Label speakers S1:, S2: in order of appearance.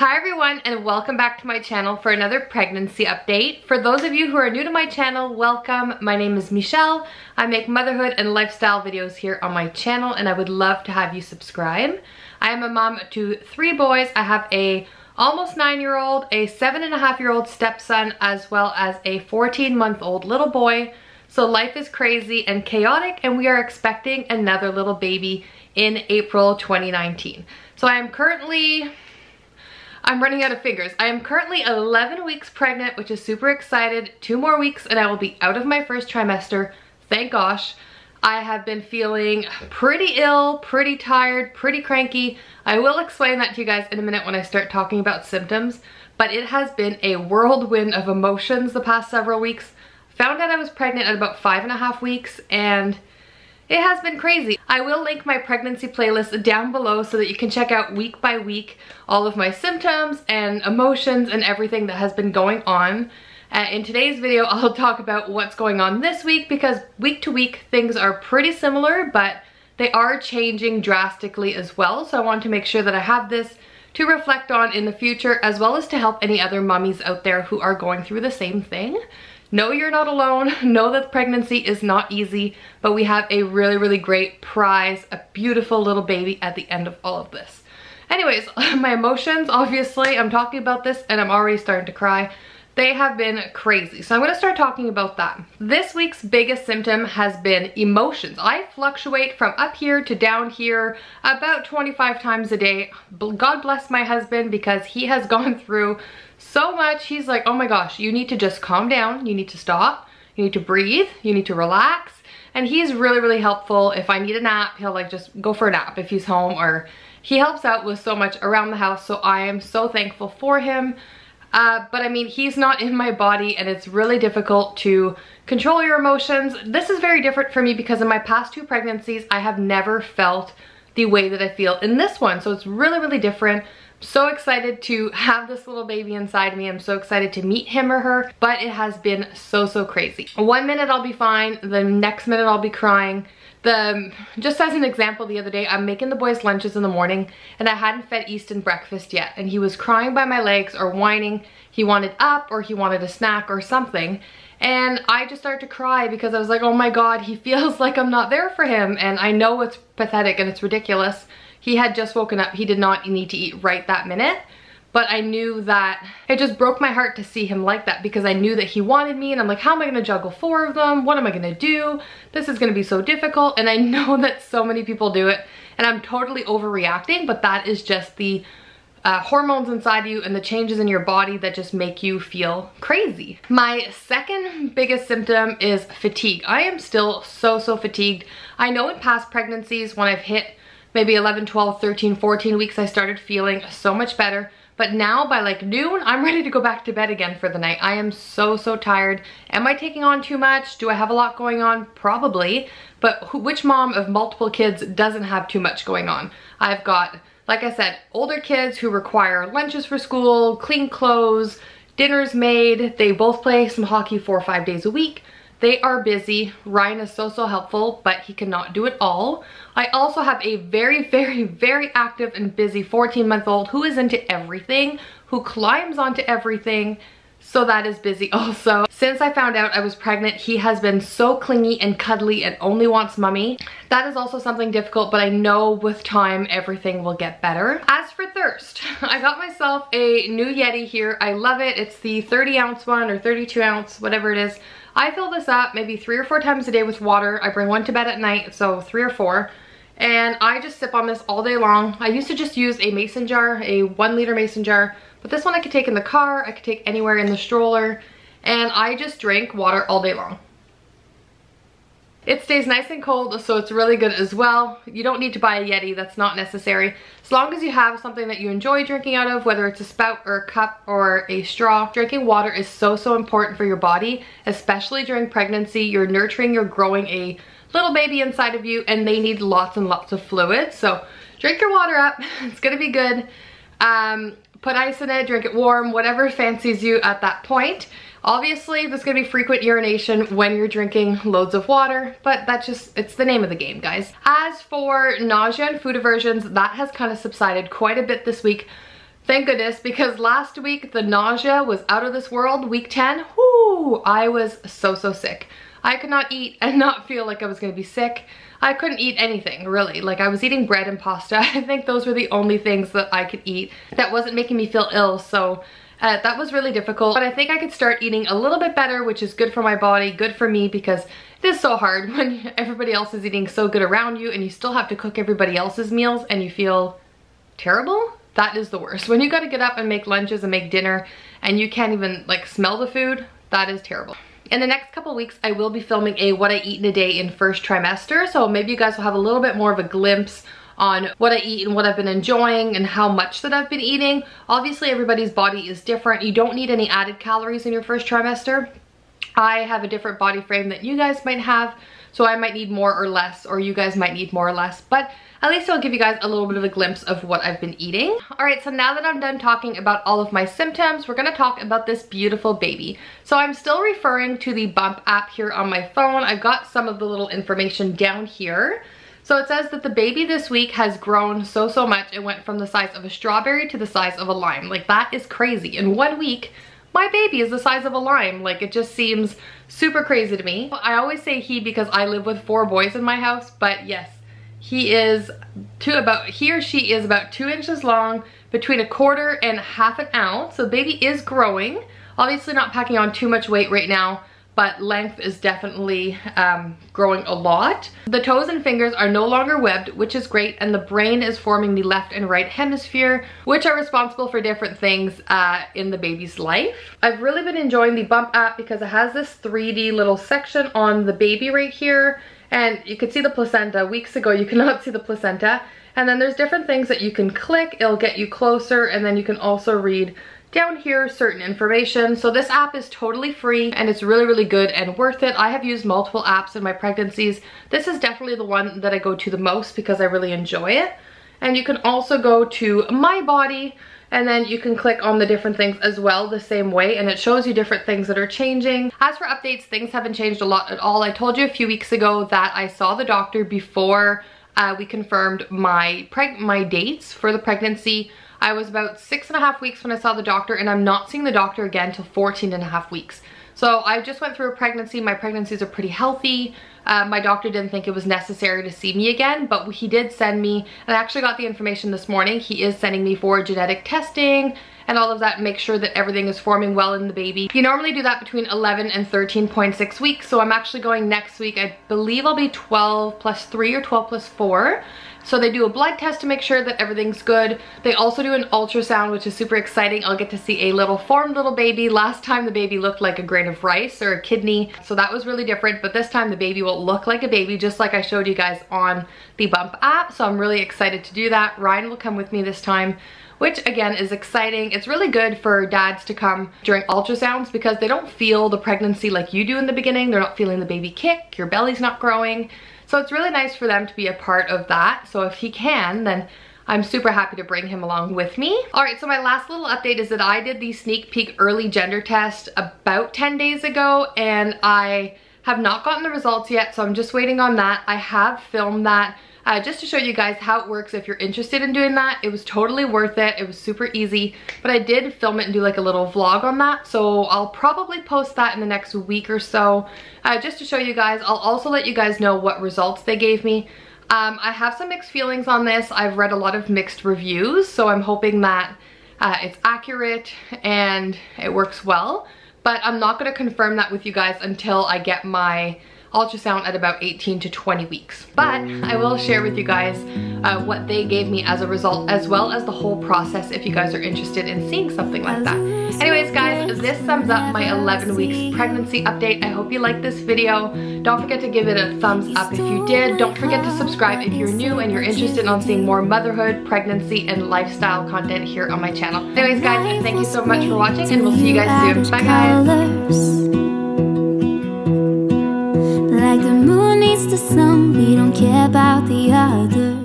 S1: Hi everyone, and welcome back to my channel for another pregnancy update. For those of you who are new to my channel, welcome. My name is Michelle. I make motherhood and lifestyle videos here on my channel, and I would love to have you subscribe. I am a mom to 3 boys. I have a almost 9-year-old, a 7.5-year-old stepson, as well as a 14-month-old little boy. So life is crazy and chaotic, and we are expecting another little baby in April 2019. So I'm running out of figures. I am currently 11 weeks pregnant, which is super excited. 2 more weeks and I will be out of my first trimester. Thank gosh. I have been feeling pretty ill, pretty tired, pretty cranky. I will explain that to you guys in a minute when I start talking about symptoms, but it has been a whirlwind of emotions the past several weeks. Found out I was pregnant at about 5.5 weeks, and it has been crazy. I will link my pregnancy playlist down below so that you can check out week by week all of my symptoms and emotions and everything that has been going on. In today's video, I'll talk about what's going on this week, because week to week things are pretty similar, but they are changing drastically as well. So I want to make sure that I have this to reflect on in the future, as well as to help any other mummies out there who are going through the same thing. No, you're not alone. Know that pregnancy is not easy, but we have a really, really great prize, a beautiful little baby at the end of all of this. Anyways, my emotions, obviously, I'm talking about this and I'm already starting to cry. They have been crazy. So I'm going to start talking about that. This week's biggest symptom has been emotions. I fluctuate from up here to down here about 25 times a day. God bless my husband, because he has gone through so much. He's like, oh my gosh, you need to just calm down. You need to stop. You need to breathe. You need to relax. And he's really, really helpful. If I need a nap, he'll like just go for a nap if he's home, or he helps out with so much around the house. So I am so thankful for him. But I mean, he's not in my body, and it's really difficult to control your emotions. This is very different for me because in my past 2 pregnancies, I have never felt the way that I feel in this one. So it's really, really different. So excited to have this little baby inside me. I'm so excited to meet him or her, but it has been so crazy. 1 minute I'll be fine, the next minute I'll be crying. Just as an example, the other day I'm making the boys lunches in the morning and I hadn't fed Easton breakfast yet, and he was crying by my legs or whining. He wanted up or he wanted a snack or something, and I just started to cry because I was like, oh my god, he feels like I'm not there for him. And I know it's pathetic and it's ridiculous. He had just woken up. He did not need to eat right that minute. But I knew that it just broke my heart to see him like that, because I knew that he wanted me, and I'm like, how am I gonna juggle 4 of them? What am I gonna do? This is gonna be so difficult. And I know that so many people do it, and I'm totally overreacting, but that is just the hormones inside you and the changes in your body that just make you feel crazy. My second biggest symptom is fatigue. I am still so fatigued. I know in past pregnancies, when I've hit maybe 11, 12, 13, 14 weeks, I started feeling so much better. But now by like noon, I'm ready to go back to bed again for the night. I am so tired. Am I taking on too much? Do I have a lot going on? Probably. But which mom of multiple kids doesn't have too much going on? I've got, like I said, older kids who require lunches for school, clean clothes, dinners made. They both play some hockey 4 or 5 days a week. They are busy. Ryan is so helpful, but he cannot do it all. I also have a very active and busy 14-month-old who is into everything, who climbs onto everything. So that is busy also. Since I found out I was pregnant, he has been so clingy and cuddly and only wants mommy. That is also something difficult, but I know with time everything will get better. As for thirst, I got myself a new Yeti here. I love it. It's the 30-ounce one or 32-ounce, whatever it is. I fill this up maybe 3 or 4 times a day with water. I bring one to bed at night, so 3 or 4. And I just sip on this all day long. I used to just use a mason jar, a 1-liter mason jar. But this one I could take in the car, I could take anywhere in the stroller, and I just drink water all day long. It stays nice and cold, so it's really good as well. You don't need to buy a Yeti, that's not necessary. As long as you have something that you enjoy drinking out of, whether it's a spout or a cup or a straw. Drinking water is so important for your body, especially during pregnancy. You're nurturing, you're growing a little baby inside of you, and they need lots and lots of fluid. So drink your water up, it's gonna be good. Put ice in it, drink it warm, whatever fancies you at that point. Obviously, there's gonna be frequent urination when you're drinking loads of water, but that's just, it's the name of the game, guys. As for nausea and food aversions, that has kind of subsided quite a bit this week. Thank goodness, because last week the nausea was out of this world. Week 10, whoo, I was so sick. I could not eat and not feel like I was gonna be sick. I couldn't eat anything, really. Like, I was eating bread and pasta. I think those were the only things that I could eat that wasn't making me feel ill, so that was really difficult. But I think I could start eating a little bit better, which is good for my body, good for me, because it is so hard when everybody else is eating so good around you and you still have to cook everybody else's meals and you feel terrible. That is the worst. When you gotta get up and make lunches and make dinner and you can't even like smell the food, that is terrible. In the next couple weeks, I will be filming a what I eat in a day in first trimester. So maybe you guys will have a little bit more of a glimpse on what I eat and what I've been enjoying and how much that I've been eating. Obviously, everybody's body is different. You don't need any added calories in your first trimester. I have a different body frame that you guys might have, so I might need more or less, or you guys might need more or less, but at least I'll give you guys a little bit of a glimpse of what I've been eating. All right, so now that I'm done talking about all of my symptoms, we're gonna talk about this beautiful baby. So I'm still referring to the Bump app here on my phone. I've got some of the little information down here. So it says that the baby this week has grown so much. It went from the size of a strawberry to the size of a lime. Like, that is crazy. In 1 week, my baby is the size of a lime. Like, it just seems super crazy to me. I always say he because I live with 4 boys in my house, but yes, he or she is about 2 inches long, between 1/4 and 1/2 ounce. So baby is growing. Obviously not packing on too much weight right now, but length is definitely growing a lot. The toes and fingers are no longer webbed, which is great, and the brain is forming the left and right hemisphere, which are responsible for different things in the baby's life. I've really been enjoying the Bump app because it has this 3D little section on the baby right here, and you could see the placenta. Weeks ago, you could not see the placenta. And then there's different things that you can click. It'll get you closer, and then you can also read down here certain information. So this app is totally free and it's really good and worth it. I have used multiple apps in my pregnancies. This is definitely the one that I go to the most because I really enjoy it. And you can also go to My Body, and then you can click on the different things as well the same way, and it shows you different things that are changing. As for updates, things haven't changed a lot at all. I told you a few weeks ago that I saw the doctor before we confirmed my dates for the pregnancy. I was about 6.5 weeks when I saw the doctor, and I'm not seeing the doctor again till 14.5 weeks. So I just went through a pregnancy. My pregnancies are pretty healthy. My doctor didn't think it was necessary to see me again, but he did send me, and I actually got the information this morning, he is sending me for genetic testing and all of that, and make sure that everything is forming well in the baby. You normally do that between 11 and 13.6 weeks, so I'm actually going next week. I believe I'll be 12 plus 3 or 12 plus 4. So they do a blood test to make sure that everything's good. They also do an ultrasound, which is super exciting. I'll get to see a little formed little baby. Last time the baby looked like a grain of rice or a kidney, so that was really different. But this time the baby will look like a baby, just like I showed you guys on the Bump app. So I'm really excited to do that. Ryan will come with me this time, which again is exciting. It's really good for dads to come during ultrasounds because they don't feel the pregnancy like you do in the beginning. They're not feeling the baby kick, your belly's not growing. So it's really nice for them to be a part of that. So if he can, then I'm super happy to bring him along with me. All right, so my last little update is that I did the sneak peek early gender test about 10 days ago, and I have not gotten the results yet, so I'm just waiting on that. I have filmed that just to show you guys how it works if you're interested in doing that. It was totally worth it. It was super easy, but I did film it and do like a little vlog on that. So I'll probably post that in the next week or so, just to show you guys. I'll also let you guys know what results they gave me. I have some mixed feelings on this. I've read a lot of mixed reviews, so I'm hoping that it's accurate and it works well, but I'm not gonna confirm that with you guys until I get my ultrasound at about 18 to 20 weeks. But I will share with you guys what they gave me as a result, as well as the whole process if you guys are interested in seeing something like that. Anyways guys, this sums up my 11 weeks pregnancy update. I hope you liked this video. Don't forget to give it a thumbs up if you did. Don't forget to subscribe if you're new and you're interested in seeing more motherhood, pregnancy, and lifestyle content here on my channel. Anyways guys, thank you so much for watching, and we'll see you guys soon. Bye guys!
S2: Like the moon needs the sun, we don't care about the others.